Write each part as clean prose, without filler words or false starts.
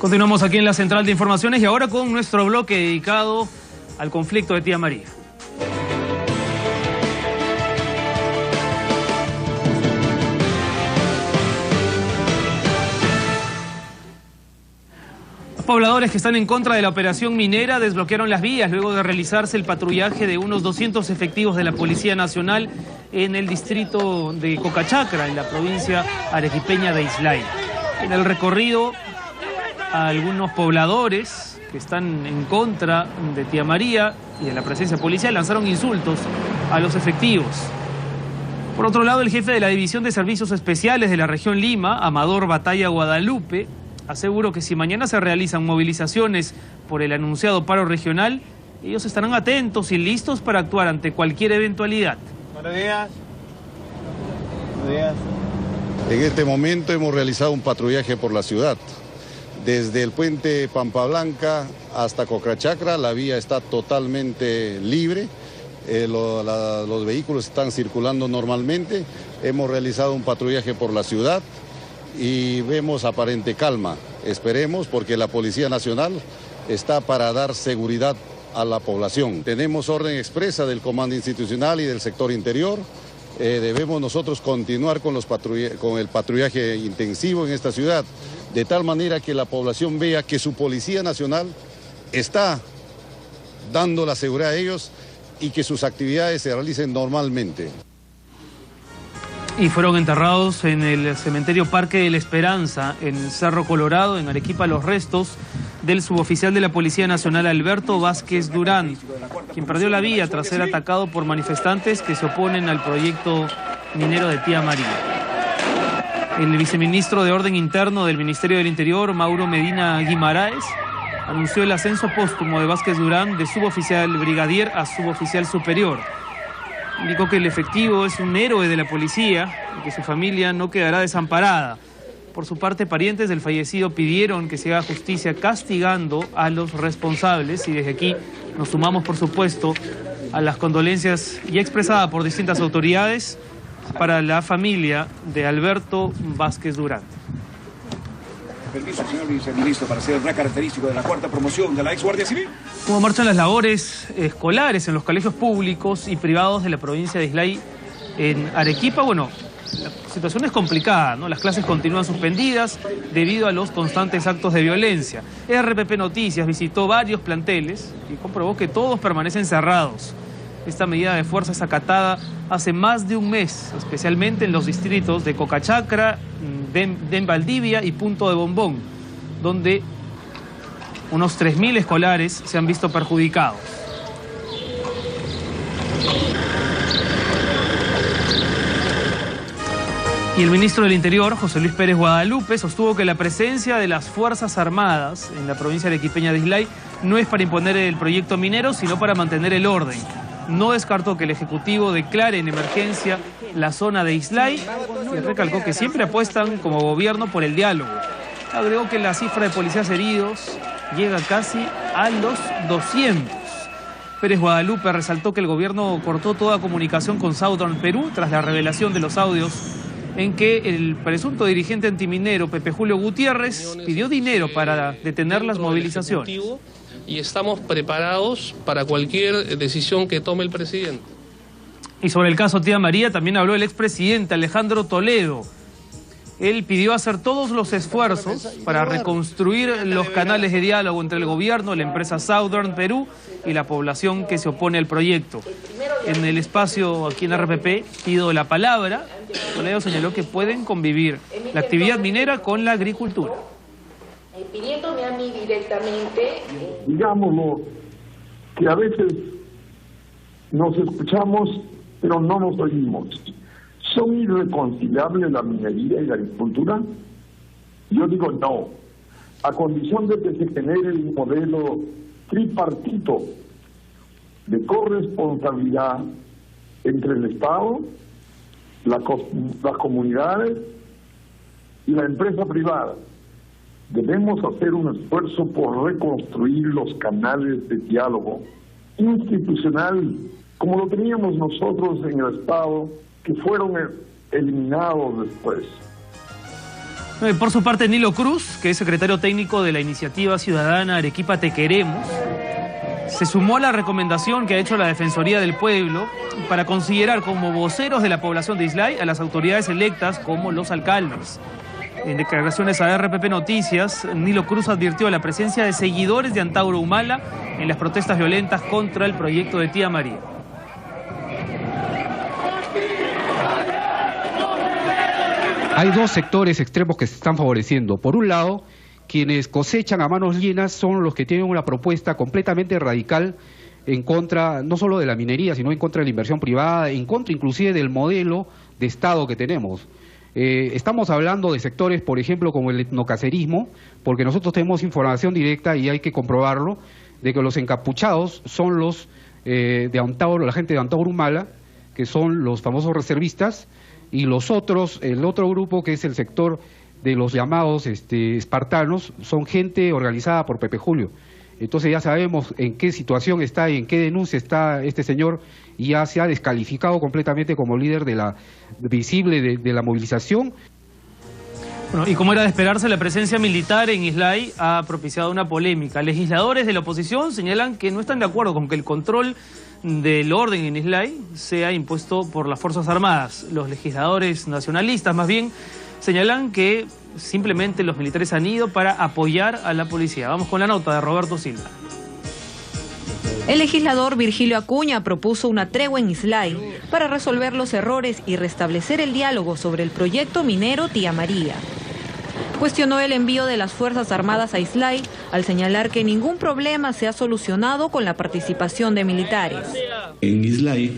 Continuamos aquí en la central de informaciones y ahora con nuestro bloque dedicado al conflicto de Tía María. Los pobladores que están en contra de la operación minera desbloquearon las vías luego de realizarse el patrullaje de unos 200 efectivos de la Policía Nacional en el distrito de Cocachacra, en la provincia arequipeña de Islay. En el recorrido, algunos pobladores que están en contra de Tía María y de la presencia policial lanzaron insultos a los efectivos. Por otro lado, el jefe de la División de Servicios Especiales de la región Lima, Amador Batalla Guadalupe, aseguró que si mañana se realizan movilizaciones por el anunciado paro regional, ellos estarán atentos y listos para actuar ante cualquier eventualidad. Buenos días. Buenos días. En este momento hemos realizado un patrullaje por la ciudad. Desde el puente Pampa Blanca hasta Cocachacra, la vía está totalmente libre. Los vehículos están circulando normalmente. Hemos realizado un patrullaje por la ciudad y vemos aparente calma. Esperemos, porque la Policía Nacional está para dar seguridad a la población. Tenemos orden expresa del Comando Institucional y del sector interior. Debemos nosotros continuar con el patrullaje intensivo en esta ciudad, de tal manera que la población vea que su Policía Nacional está dando la seguridad a ellos y que sus actividades se realicen normalmente. Y fueron enterrados en el cementerio Parque de la Esperanza, en Cerro Colorado, en Arequipa, los restos del suboficial de la Policía Nacional Alberto Vázquez Durán, quien perdió la vida tras ser atacado por manifestantes que se oponen al proyecto minero de Tía María. El viceministro de Orden Interno del Ministerio del Interior, Mauro Medina Guimaraes, anunció el ascenso póstumo de Vázquez Durán de suboficial brigadier a suboficial superior. Indicó que el efectivo es un héroe de la policía y que su familia no quedará desamparada. Por su parte, parientes del fallecido pidieron que se haga justicia castigando a los responsables y desde aquí nos sumamos, por supuesto, a las condolencias ya expresadas por distintas autoridades para la familia de Alberto Vázquez Durán. Permiso, señor viceministro, para hacer el característico de la cuarta promoción de la ex Guardia Civil. Como marchan las labores escolares en los colegios públicos y privados de la provincia de Islay en Arequipa, bueno, la situación es complicada, ¿no? Las clases continúan suspendidas debido a los constantes actos de violencia. RPP Noticias visitó varios planteles y comprobó que todos permanecen cerrados. Esta medida de fuerza es acatada hace más de un mes, especialmente en los distritos de Cocachacra, de Valdivia y Punto de Bombón, donde unos 3.000 escolares se han visto perjudicados. Y el ministro del Interior, José Luis Pérez Guadalupe, sostuvo que la presencia de las Fuerzas Armadas en la provincia arequipeña de Islay no es para imponer el proyecto minero, sino para mantener el orden. No descartó que el Ejecutivo declare en emergencia la zona de Islay y recalcó que siempre apuestan como gobierno por el diálogo. Agregó que la cifra de policías heridos llega casi a los 200. Pérez Guadalupe resaltó que el gobierno cortó toda comunicación con Southern Perú tras la revelación de los audios en que el presunto dirigente antiminero Pepe Julio Gutiérrez pidió dinero para detener las movilizaciones. Y estamos preparados para cualquier decisión que tome el presidente. Y sobre el caso Tía María también habló el expresidente Alejandro Toledo. Él pidió hacer todos los esfuerzos para reconstruir los canales de diálogo entre el gobierno, la empresa Southern Perú y la población que se opone al proyecto. En el espacio aquí en RPP pido la palabra. Toledo señaló que pueden convivir la actividad minera con la agricultura. Pidiéndome a mí directamente. Digámoslo, que a veces nos escuchamos, pero no nos oímos. ¿Son irreconciliables la minería y la agricultura? Yo digo no, a condición de que se genere un modelo tripartito de corresponsabilidad entre el Estado, las comunidades y la empresa privada. Debemos hacer un esfuerzo por reconstruir los canales de diálogo institucional, como lo teníamos nosotros en el Estado, que fueron eliminados después. Por su parte, Nilo Cruz, que es secretario técnico de la iniciativa ciudadana Arequipa Te Queremos, se sumó a la recomendación que ha hecho la Defensoría del Pueblo para considerar como voceros de la población de Islay a las autoridades electas como los alcaldes. En declaraciones a RPP Noticias, Nilo Cruz advirtió la presencia de seguidores de Antauro Humala en las protestas violentas contra el proyecto de Tía María. Hay dos sectores extremos que se están favoreciendo. Por un lado, quienes cosechan a manos llenas son los que tienen una propuesta completamente radical en contra, no solo de la minería, sino en contra de la inversión privada, en contra inclusive del modelo de Estado que tenemos. Estamos hablando de sectores, por ejemplo, como el etnocacerismo, porque nosotros tenemos información directa y hay que comprobarlo, de que los encapuchados son los de Antauro, la gente de Antauro Humala, que son los famosos reservistas, y los otros, el otro grupo que es el sector de los llamados espartanos, son gente organizada por Pepe Julio. Entonces ya sabemos en qué situación está y en qué denuncia está este señor, y ya se ha descalificado completamente como líder de la visible de la movilización. Bueno, y como era de esperarse, la presencia militar en Islay ha propiciado una polémica. Legisladores de la oposición señalan que no están de acuerdo con que el control del orden en Islay sea impuesto por las Fuerzas Armadas. Los legisladores nacionalistas, más bien, señalan que simplemente los militares han ido para apoyar a la policía. Vamos con la nota de Roberto Silva. El legislador Virgilio Acuña propuso una tregua en Islay para resolver los errores y restablecer el diálogo sobre el proyecto minero Tía María. Cuestionó el envío de las Fuerzas Armadas a Islay al señalar que ningún problema se ha solucionado con la participación de militares. En Islay,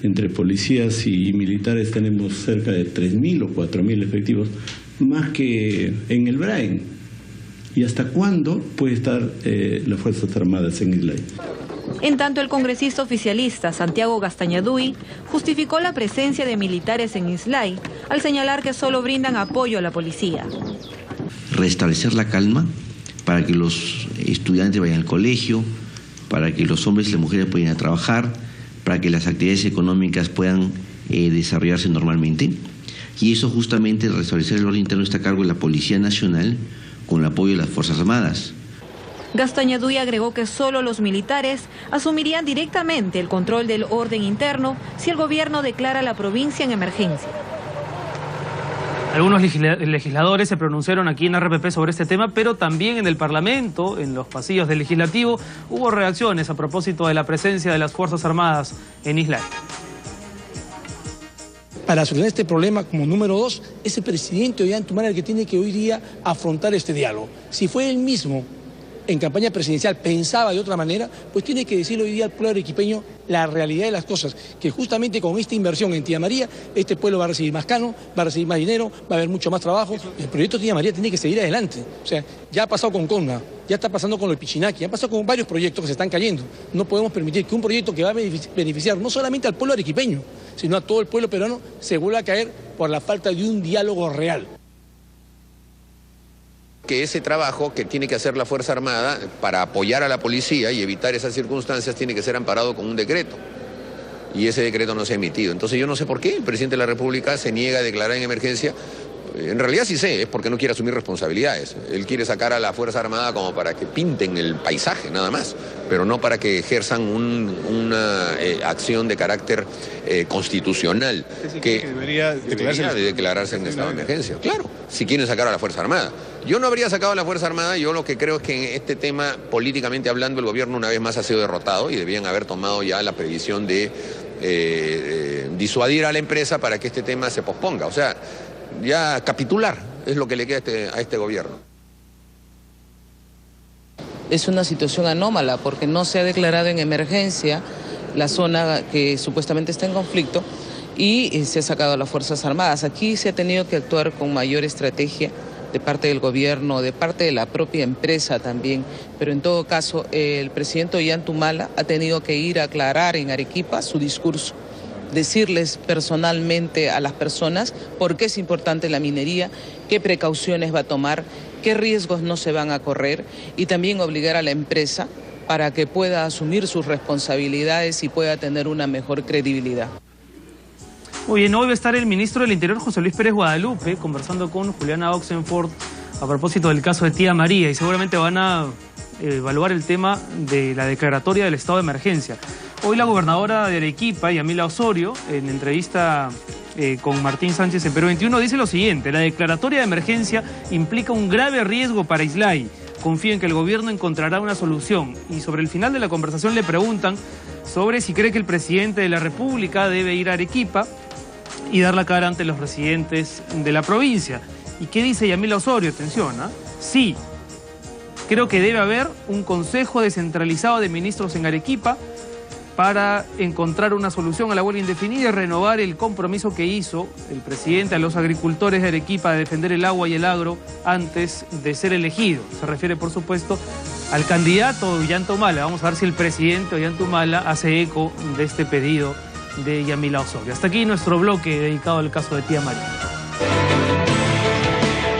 entre policías y militares, tenemos cerca de 3.000 o 4.000 efectivos, más que en el Brain. ¿Y hasta cuándo puede estar las Fuerzas Armadas en Islay? En tanto, el congresista oficialista Santiago Gastañaduy justificó la presencia de militares en Islay al señalar que solo brindan apoyo a la policía. Restablecer la calma para que los estudiantes vayan al colegio, para que los hombres y las mujeres puedan ir a trabajar, para que las actividades económicas puedan desarrollarse normalmente. Y eso justamente, restablecer el orden interno, está a cargo de la Policía Nacional con el apoyo de las Fuerzas Armadas. Gastañaduy agregó que solo los militares asumirían directamente el control del orden interno si el gobierno declara la provincia en emergencia. Algunos legisladores se pronunciaron aquí en RPP sobre este tema, pero también en el Parlamento, en los pasillos del Legislativo, hubo reacciones a propósito de la presencia de las Fuerzas Armadas en Islay. Para solucionar este problema, como número 2, es el presidente Ollanta Humala el que tiene que hoy día afrontar este diálogo. Si fue él mismo en campaña presidencial pensaba de otra manera, pues tiene que decirle hoy día al pueblo arequipeño la realidad de las cosas, que justamente con esta inversión en Tía María, este pueblo va a recibir más cano, va a recibir más dinero, va a haber mucho más trabajo. El proyecto Tía María tiene que seguir adelante. O sea, ya ha pasado con Conma, ya está pasando con el Pichinaki, ya ha pasado con varios proyectos que se están cayendo. No podemos permitir que un proyecto que va a beneficiar no solamente al pueblo arequipeño, sino a todo el pueblo peruano, se vuelva a caer por la falta de un diálogo real. Que ese trabajo que tiene que hacer la Fuerza Armada para apoyar a la policía y evitar esas circunstancias tiene que ser amparado con un decreto. Y ese decreto no se ha emitido. Entonces yo no sé por qué el presidente de la República se niega a declarar en emergencia. En realidad sí sé, es porque no quiere asumir responsabilidades. Él quiere sacar a la Fuerza Armada como para que pinten el paisaje, nada más, pero no para que ejerzan una acción de carácter constitucional que debería declararse en estado de emergencia. Claro, si quieren sacar a la Fuerza Armada. Yo no habría sacado a la Fuerza Armada. Yo lo que creo es que en este tema, políticamente hablando, el gobierno una vez más ha sido derrotado y debían haber tomado ya la previsión de disuadir a la empresa para que este tema se posponga. O sea, ya capitular es lo que le queda a este gobierno. Es una situación anómala porque no se ha declarado en emergencia la zona que supuestamente está en conflicto y se ha sacado a las Fuerzas Armadas. Aquí se ha tenido que actuar con mayor estrategia de parte del gobierno, de parte de la propia empresa también, pero en todo caso el presidente Ollanta Humala ha tenido que ir a aclarar en Arequipa su discurso, decirles personalmente a las personas por qué es importante la minería, qué precauciones va a tomar, qué riesgos no se van a correr y también obligar a la empresa para que pueda asumir sus responsabilidades y pueda tener una mejor credibilidad. Muy bien, hoy va a estar el ministro del Interior, José Luis Pérez Guadalupe, conversando con Juliana Oxenford a propósito del caso de Tía María, y seguramente van a evaluar el tema de la declaratoria del estado de emergencia. Hoy la gobernadora de Arequipa, Yamila Osorio, en entrevista con Martín Sánchez en Perú 21, dice lo siguiente: la declaratoria de emergencia implica un grave riesgo para Islay. Confío en que el gobierno encontrará una solución. Y sobre el final de la conversación le preguntan sobre si cree que el presidente de la República debe ir a Arequipa y dar la cara ante los residentes de la provincia. ¿Y qué dice Yamila Osorio? Atención, ¿eh? Sí, creo que debe haber un consejo descentralizado de ministros en Arequipa para encontrar una solución a la huelga indefinida y renovar el compromiso que hizo el presidente a los agricultores de Arequipa de defender el agua y el agro antes de ser elegido. Se refiere, por supuesto, al candidato Ollantumala. Vamos a ver si el presidente Ollantumala hace eco de este pedido de Yamila Osorio. Hasta aquí nuestro bloque dedicado al caso de Tía María.